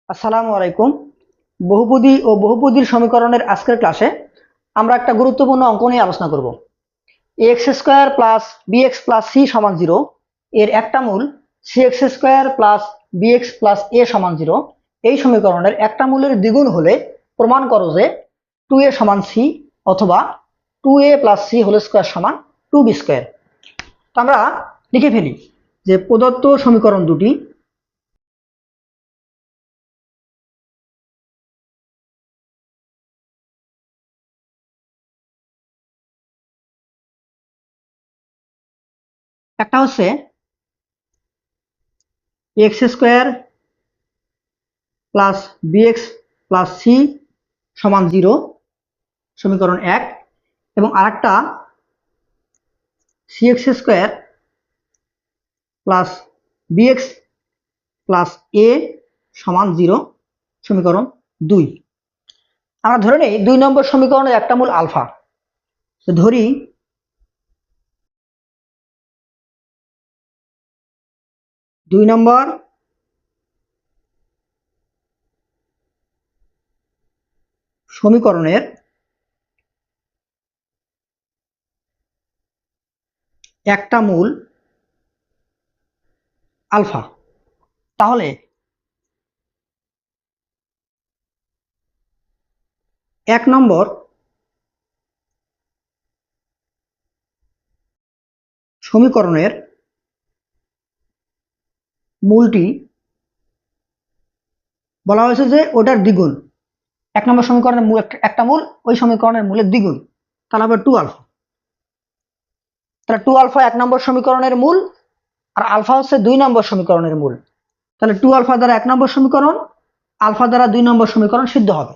আসসালামু আলাইকুম। বহুপদী ও বহুপদীর সমীকরণের আজকের ক্লাসে আমরা একটা গুরুত্বপূর্ণ অঙ্ক নিয়ে আলোচনা করব। X square plus b x plus c সমান 0 এর একটা মূল c x square plus b x plus a সমান 0 এই সমীকরণের একটা মূলের দ্বিগুণ হলে প্রমাণ করো যে 2a সমান সি অথবা 2a plus C whole square সমান 2b স্কোয়ার। তো আমরা লিখে ফেলি যে প্রদত্ত সমীকরণ দুটি একটা হচ্ছে x square plus b x plus c সমান 0 সমীকরণ 1 এবং আরেকটা c x square plus b x plus a সমান 0 সমীকরণ 2। আমরা ধরে নেই 2 নম্বর সমীকরণের একটা মূল আলফা। ধরি দুই নম্বর সমীকরণের একটা মূল আলফা। তাহলে এক নম্বর সমীকরণের মূলটি বলা হয়েছে যে ওটার দ্বিগুণ। এক নম্বর সমীকরণের মূল একটা মূল ওই সমীকরণের মূলের দ্বিগুণ, তাহলে হবে 2 আলফা। তাহলে 2 আলফা এক নম্বর সমীকরণের মূল আর আলফা হচ্ছে 2 নম্বর সমীকরণের মূল। তাহলে 2 আলফা দ্বারা 1 নম্বর সমীকরণ, আলফা দ্বারা 2 নম্বর সমীকরণ সিদ্ধ হবে।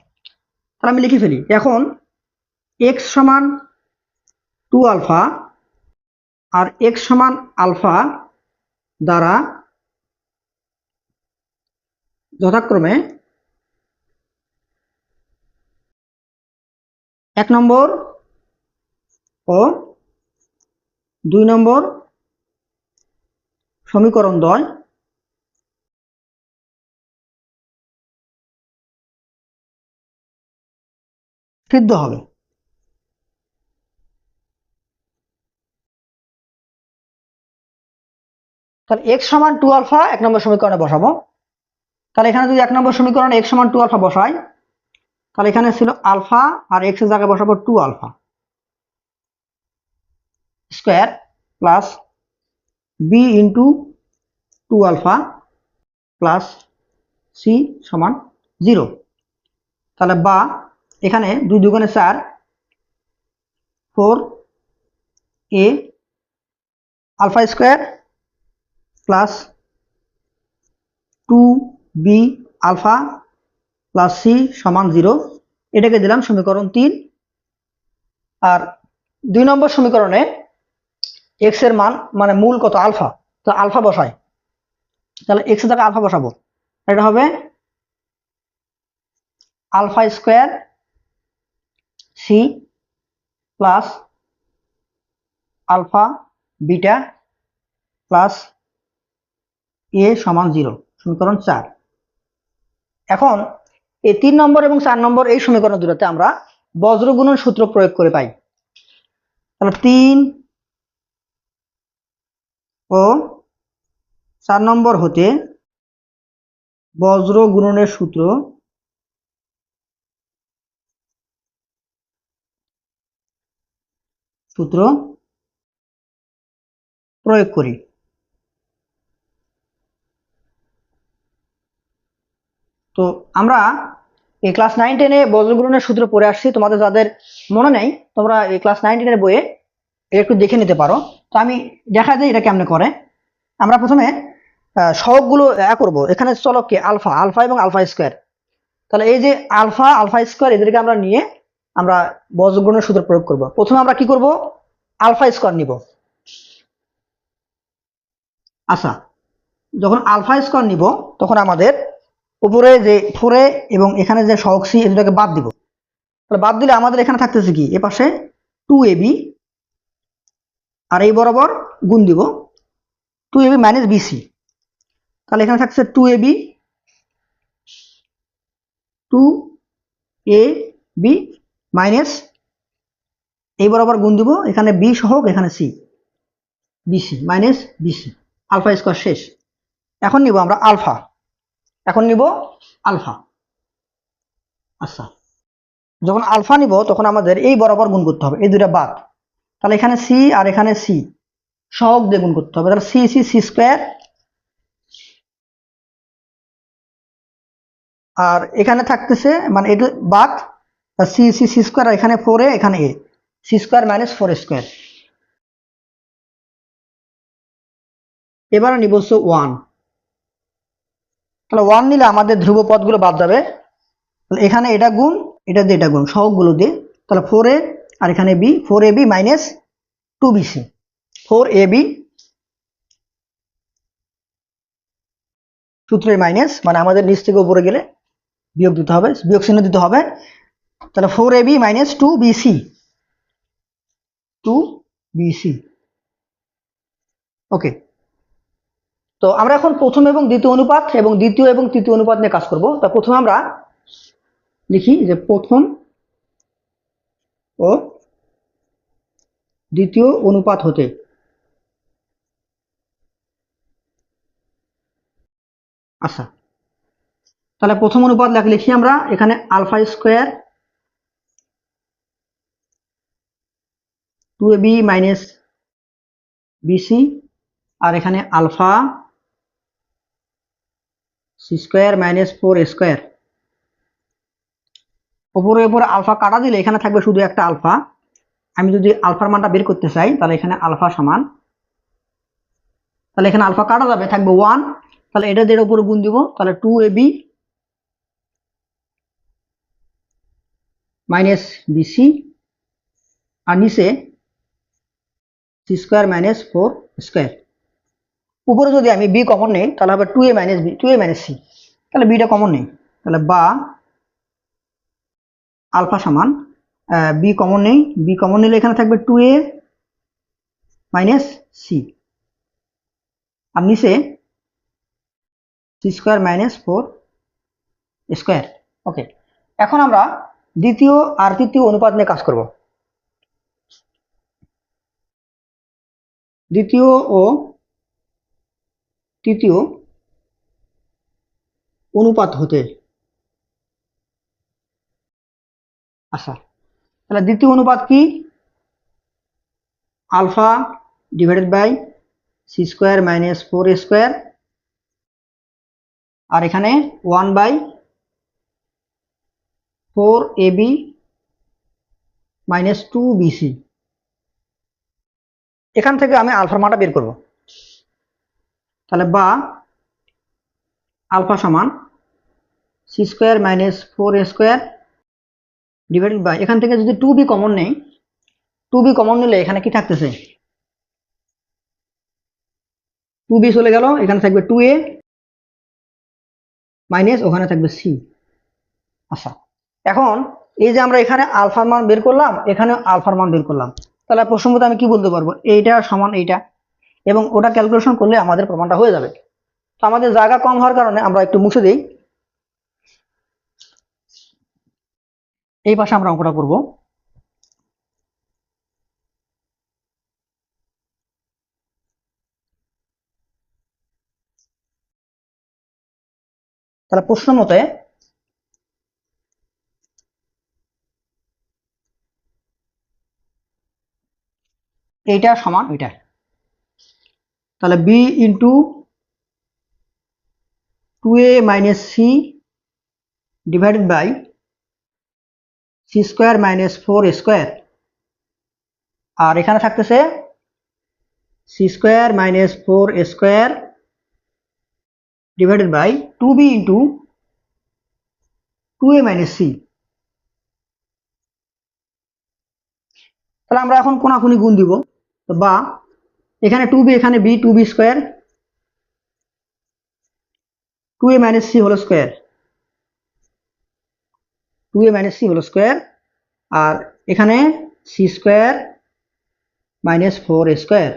তাহলে আমি লিখে ফেলি এখন x সমান 2 আলফা আর x সমান আলফা দ্বারা যথাক্রমে 1 নম্বর ও 2 নম্বর সমীকরণ দ্বয় সিদ্ধ হবে। তাহলে x সমান 2 আলফা 1 নম্বর সমীকরণে বসাবো। তাহলে এখানে যদি 1 নম্বর সমীকরণে x সমান 2 আলফা বসাই, তাহলে এখানে ছিল আলফা আর x এর জায়গায় বসাবো 2 alpha square plus B into 2 alpha plus c সমান 0। তাহলে বা এখানে 2 দুগুণে 4 4 a alpha square plus 2 b alpha plus c সমান 0। এটাকে দিলাম সমীকরণ 3। আর 2 নম্বর সমীকরণে এক্স এর মান মানে মূল কত আলফা, তো আলফা বসাই। তাহলে এক্স এর জায়গায় আলফা বসাবো, এটা হবে alpha square c plus alpha beta plus a সমান 0 সমীকরণ 4। এখন এই 3 নম্বর এবং 4 নম্বর এই সমীকরণ দুটোতে আমরা বজ্র গুণন সূত্র প্রয়োগ করে পাই। তাহলে 3 ও 4 নম্বর হতে বজ্র গুণনের সূত্র প্রয়োগ করি। তো আমরা এই ক্লাস 9-10-এ বজ্র গুণনের সূত্র পড়ে আসছি। তোমাদের যাদের মনে নেই তোমরা এই ক্লাস 9-10-এর বইয়ে একটু দেখে নিতে পারো। তো আমি দেখা যায় এটা কেমনে করে। আমরা প্রথমে সহগগুলো করব। এখানে চলক কি আলফা, আলফা এবং আলফা স্কোয়ার। তাহলে এই যে আলফা আলফা স্কোয়ার এদেরকে আমরা নিয়ে আমরা বজ্র গুণনের সূত্র প্রয়োগ করব। প্রথমে আমরা কি করব, আলফা স্কোয়ার নিব। আচ্ছা, যখন আলফা স্কোয়ার নিব তখন আমাদের উপরে যে 4a এবং এখানে যে সহগ সি এই দুটাকে বাদ দিব। তাহলে বাদ দিলে আমাদের এখানে থাকতেছে কি, এ পাশে 2ab আর এই বরাবর গুণ দিব 2ab মাইনাস বিসি। তাহলে এখানে থাকছে 2ab two A B minus এই বরাবর গুণ দিব, এখানে বি সহক এখানে C, BC minus BC, alpha square শেষ। এখন নিব আমরা আলফা, এখন নিব আলফা। আচ্ছা, যখন আলফা নিব তখন আমাদের এই বরাবর গুণ করতে হবে, এই দুটা বাদ, তাহলে এখানে সি আর এখানে সি সহগ দিয়ে গুণ করতে হবে, তাহলে সি সি সি স্কোয়ার, আর এখানে থাকতেছে মানে এটা বাদ, সি সি সি স্কোয়ার, আর এখানে 4a এখানে এ, সি স্কোয়ার মাইনাস 4 স্কোয়ার। এবার নিব হচ্ছে 1, তাহলে 1 নিলে আমাদের ধ্রুব পদগুলো বাদ যাবে, তাহলে এখানে এটা গুণ, এটা দিয়ে এটা গুণ, সহগগুলো দিয়ে, তাহলে 4a আর এখানে B, 4ab minus 2bc, 4ab সূত্রের মাইনাস মানে আমাদের নিচ থেকে উপরে গেলে বিয়োগ দিতে হবে, বিয়োগ চিহ্ন দিতে হবে, তাহলে 4ab মাইনাস 2bc, 2bc। ওকে, তো আমরা এখন প্রথম এবং দ্বিতীয় অনুপাত এবং দ্বিতীয় এবং তৃতীয় অনুপাত নিয়ে কাজ করব। তা প্রথমে আমরা লিখি যে প্রথম ও দ্বিতীয় অনুপাত হতে, আচ্ছা তাহলে প্রথম অনুপাত লিখি আমরা, এখানে alpha square 2ab minus b c, আর এখানে alpha c square minus 4 square, উপরে উপরে আলফা কাটা দিলে এখানে থাকবে শুধু একটা আলফা। আমি যদি আলফার মানটা বের করতে চাই তাহলে এখানে আলফা সমান, তাহলে এখানে আলফা কাটা যাবে, থাকবে 1, তাহলে এটা দিয়ে উপরে গুণ দিব, তাহলে 2ab মাইনাস বিসি, আর নিচে সি স্কোয়ার মাইনাস 4 স্কোয়ার। উপরে যদি আমি বি কমন নেই তাহলে হবে 2a minus B, 2a minus C, তাহলে বিটা কমন নেই, তাহলে বা আলফা সমান বি কমন নেই, বি কমন নিলে এখানে থাকবে 2a মাইনাস সি, আর নিচে C square minus 4 square. Okay, এখন আমরা দ্বিতীয় আর তৃতীয় অনুপাত নিয়ে কাজ করব। দ্বিতীয় ও তৃতীয় অনুপাত হতে, আচ্ছা তাহলে দ্বিতীয় অনুপাত কি, alpha divided by c square minus 4 square, আর এখানে 1 বাই 4ab মাইনাস 2bc। এখান থেকে আমি আলফার মানটা বের করব, তাহলে বা আলফা সমান C square minus 4 square divided by, এখান থেকে যদি 2b কমন নেই, 2b কমন নিলে এখানে কি থাকতেছে, 2b চলে গেল, এখানে থাকবে 2a মাইনাস ওখানে থাকবে সি। আচ্ছা, এখন এই যে আমরা এখানে আলফার মান বের করলাম, এখানে আলফার মান বের করলাম, তাহলে প্রসঙ্গত আমি কি বলতে পারবো, এইটা সমান এইটা, এবং ওটা ক্যালকুলেশন করলে আমাদের প্রমাণটা হয়ে যাবে। তো আমাদের জায়গা কম হওয়ার কারণে আমরা একটু মুছে দিই, এই পাশে আমরা অঙ্কটা করব। তাহলে প্রশ্ন মতে এইটা সমান ওইটা, তাহলে b into 2a minus c divided by c square minus 4 square, আর এখানে থাকতেছে c square minus 4 square divided by 2b into 2a minus C. তাহলে আমরা এখন কোনাকুনি গুণ দিব, বা এখানে 2b এখানে b, 2b square 2a minus c whole square, 2a minus c whole square, আর এখানে সি স্কোয়ার মাইনাস 4 স্কোয়ার,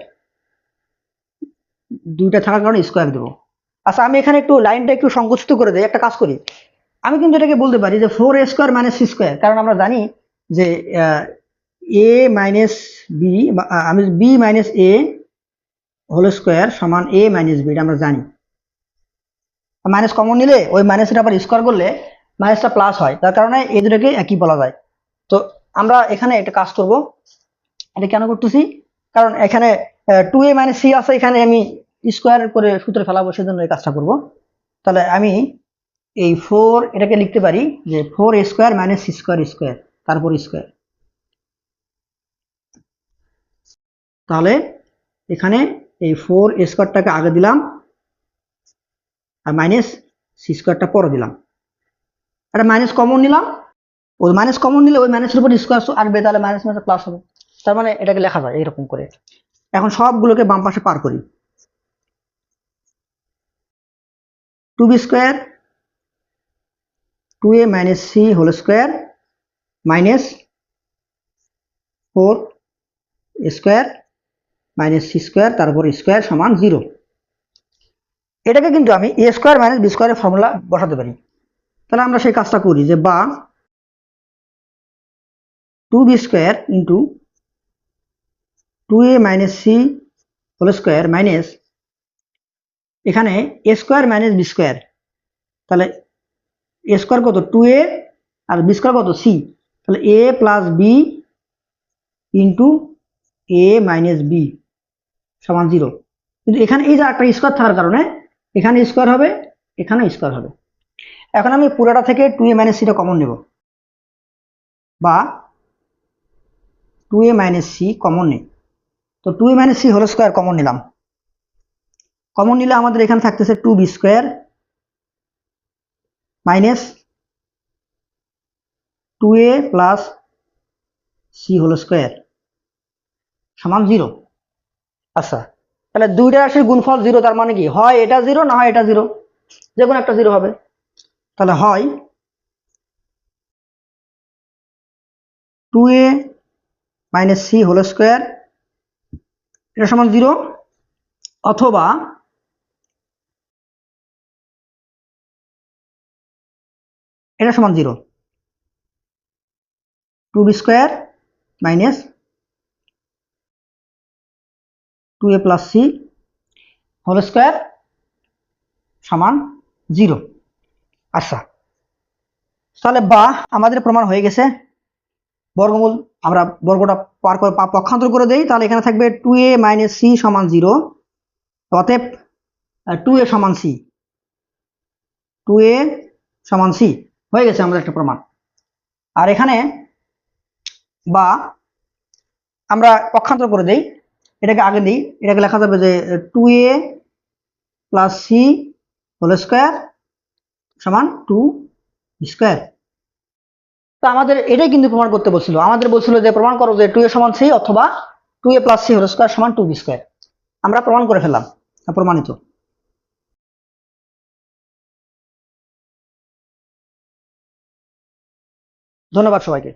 দুইটা থাকার কারণে স্কোয়ার দেবো। আচ্ছা, আমি এখানে একটু লাইনটা একটু সংকুচিত করে দিই, একটা কাজ করি, আমি কিন্তু এটাকে বলতে পারি যে 4a² - c², কারণ আমরা জানি যে a মাইনাস বি, আমি b minus a whole square সমান a মাইনাস বি, এটা আমরা জানি। মাইনাস কমন নিলে ওই মাইনাসটা আবার স্কোয়ার করলে মাইনাসটা প্লাস হয়, তার কারণে এই দুটোকে একই বলা যায়। তো আমরা এখানে একটা কাজ করব, এটা কেন করতেছি, কারণ এখানে 2a - c আছে, এখানে আমি স্কোয়ার করে সূত্রে ফেলাবো, সেজন্য এই কাজটা করব। তাহলে আমি এই 4 এটাকে লিখতে পারি যে 4a² - c², তারপর স্কোয়ার। তাহলে এখানে এই 4a² আগে দিলাম আর মাইনাস c² পরে দিলাম। একটা মাইনাস কমন নিলাম, ওই মাইনাস কমন নিলে ওই মাইনাসের উপর স্কোয়ার আসবে, তাহলে মাইনাস মাইনাস প্লাস হবে। তার মানে এটাকে লেখা যায় এইরকম করে। এখন সবগুলোকে বাম পাশে পার করি। 2b² 2a - c whole square minus 4a² - c², তারপর স্কোয়ার সমান 0। এটাকে কিন্তু আমি a² - b² এর ফর্মুলা বসাতে পারি। তাহলে আমরা সেই কাজটা করি যে বা 2b² into 2a - c whole square minus এখানে a² - b², তাহলে a² কত 2a আর b² কত c, তাহলে a plus B into a minus B সমান 0। কিন্তু এখানে এই যে একটা স্কোয়ার থাকার কারণে এখানে স্কোয়ার হবে, এখানে স্কোয়ার হবে। এখন আমি পুরোটা থেকে 2a - c টা কমন নেব, বা 2a - c কমন নেই। তো 2a - c whole square common নিলাম। কমন নিলে আমাদের এখানে থাকতেছে 2b² minus 2a plus c whole square সমান 0। আচ্ছা, তাহলে দুইটা রাশির গুণফল 0, তার মানে কি হয় এটা 0, না হয় এটা 0, যে কোনো একটা 0 হবে। তাহলে হয় 2a - c হোল স্কোয়ার এটা সমান 0, অথবা এটা সমান 0, 2b² minus 2a plus c whole square সমান 0। আচ্ছা, তাহলে বা আমাদের প্রমাণ হয়ে গেছে। বর্গমূল আমরা বর্গটা পার করে পক্ষান্তর করে দেই, তাহলে এখানে থাকবে 2a - c সমান 0, অতএব 2a সমান c, 2a সমান c হয়ে গেছে আমাদের একটা প্রমাণ। আর এখানে বা আমরা পক্ষান্তর করে দেই, এটাকে আগে দিই, এটাকে লেখা যাবে যে 2a plus c whole square সমান 2b²। তো আমাদের এটাই কিন্তু প্রমাণ করতে বলছিল, আমাদের বলছিল যে প্রমাণ করো যে 2a সমান c অথবা 2a plus c whole square সমান 2b²। আমরা প্রমাণ করে ফেললাম, প্রমাণিত। ধন্যবাদ সবাইকে।